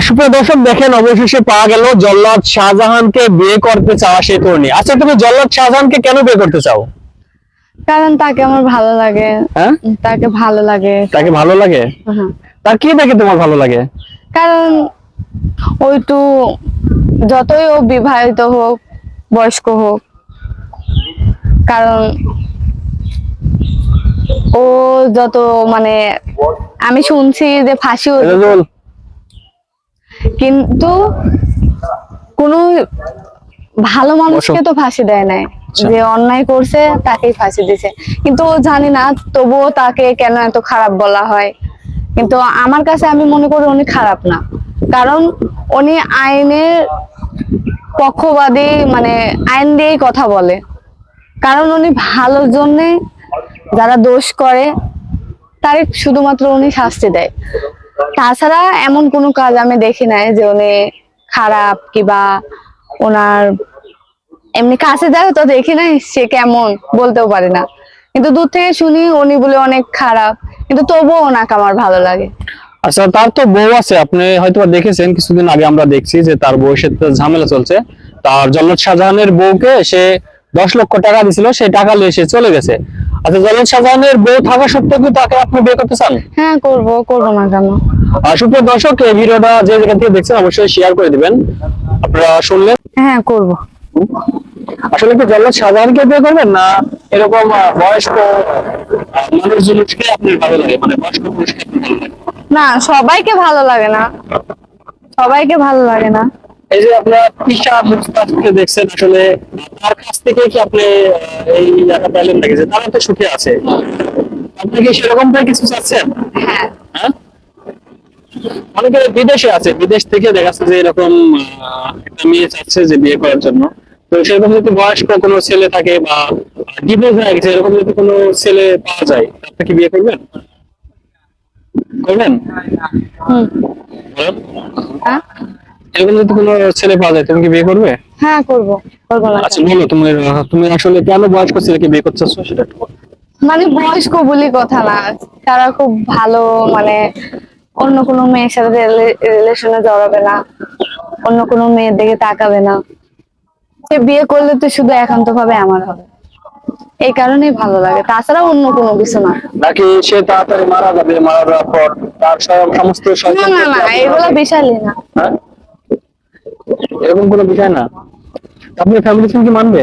সুপ্রিয় দর্শক দেখেন, অবশেষে পাওয়া গেল জল্লাদ শাহজাহানকে বিয়ে করতে চাওয়া সেই তরুণী। আচ্ছা, তুমি জল্লাদ শাহজাহানকে কেন বিয়ে করতে চাও? কারণ তাকে আমার ভালো লাগে। হ্যাঁ, তাকে ভালো লাগে। তাকে ভালো লাগে? হ্যাঁ। তার কি দেখে তোমার ভালো লাগে? কারণ ওইটু যতই ও বিবাহিত হোক, বয়স্ক হোক, কারণ ও যত মানে আমি শুনছি যে ফাঁসিও দিত, রেজল, কিন্তু কোনো ভালো মানুষকে তো ফাঁসি দেয় নাই। যে অন্যায় করছে তাকেই ফাঁসি দিছে, কিন্তু ও জানি না তবুও তাকে কেন এত খারাপ বলা হয়। কিন্তু আমার কাছে আমি মনে করি উনি খারাপ না, কারণ উনি আইনের পক্ষবাদী, মানে আইন দিয়েই কথা বলে। কারণ উনি ভালোর জন্য, যারা দোষ করে তারে শুধুমাত্র উনি শাস্তি দেয়। তাছাড়া এমন কোনো কাজ আমি দেখি নাই যে উনি খারাপ, কিবা ওনার এমনি কাছে যায় তো দেখি নাই সে কেমন, বলতেও পারি না। কিন্তু দূর থেকে শুনি উনি বলে অনেক খারাপ, কিন্তু তবুও ওনাকে আমার ভালো লাগে। আচ্ছা, তার তো বউ আছে, আপনি হয়তো দেখেছেন কিছুদিন আগে আমরা দেখছি যে তার বউয়ের সাথে ঝামেলা চলছে। তার জল্লাদ শাহজাহানের বউকে সে 10 লক্ষ টাকা দিছিল, সেই টাকা নিয়ে সে চলে গেছে। আচ্ছা, জল্লাদ শাহজাহানের বউ থাকা সত্ত্বেও কি তাকে আপনি বিয়ে করতে চান? হ্যাঁ, করবো না কেন। আর সুপ্রিয় দর্শক, এই ভিডিওটা যে যেখান থেকে দেখছেন অবশ্যই শেয়ার করে দিবেন। আপনারা শুনলেন, হ্যাঁ, করবো। আসলে কি জল্লাদ শাহজাহানকে বিয়ে করবেন, না এরকম বয়স্ক মানুষজনকে আপনার ভালো লাগে, মানে বয়স্ক পুরুষকে আপনার ভালো লাগে? না, সবাইকে ভালো লাগে না, সবাইকে ভালো লাগে না। এই যে আপনার তিশা মুস্তাফকে দেখছেন, আসলে তার কাছ থেকে কি আপনি এই জায়গা পেলেন নাকি যে তারা তো সুখে আছে? আপনি কি সেরকমটাই কিছু চাচ্ছেন? হ্যাঁ। হ্যাঁ, অনেকে বিদেশে আছে, বিদেশ থেকে দেখা যাচ্ছে যে এরকম একটা মেয়ে চাচ্ছে যে বিয়ে করার জন্য। তো সেরকম যদি বয়স্ক কোনো ছেলে থাকে বা ডিভোর্স হয়ে গেছে, এরকম যদি কোনো ছেলে পাওয়া যায়, আপনি কি বিয়ে করবেন? করবেন? হুম। বলেন। হ্যাঁ, এরকম যদি কোনো ছেলে পাওয়া যায়, তুমি কি বিয়ে করবে? হ্যাঁ, করবো না আচ্ছা কেন। বলো, তুমি আসলে কেন বয়স্ক ছেলেকে বিয়ে করতে চাচ্ছো সেটা একটু বলো। মানে বয়স্ক বলি কথা না, তারা খুব ভালো, মানে অন্য কোনো মেয়ের সাথে রিলেশনে জড়াবে না, অন্য কোনো মেয়ের দিকে তাকাবে না। সে বিয়ে করলে তো শুধু একান্ত ভাবে আমার হবে, এই কারণেই ভালো লাগে, তাছাড়া অন্য কোনো কিছু না। নাকি সে তাড়াতাড়ি মারা যাবে, মারা যাওয়ার পর তার সমস্ত না, সন্তান না, না, এগুলো বিষয়ই না। হ্যাঁ, এরকম কোনো বিষয় না? আপনি ফ্যামিলি কি মানবে?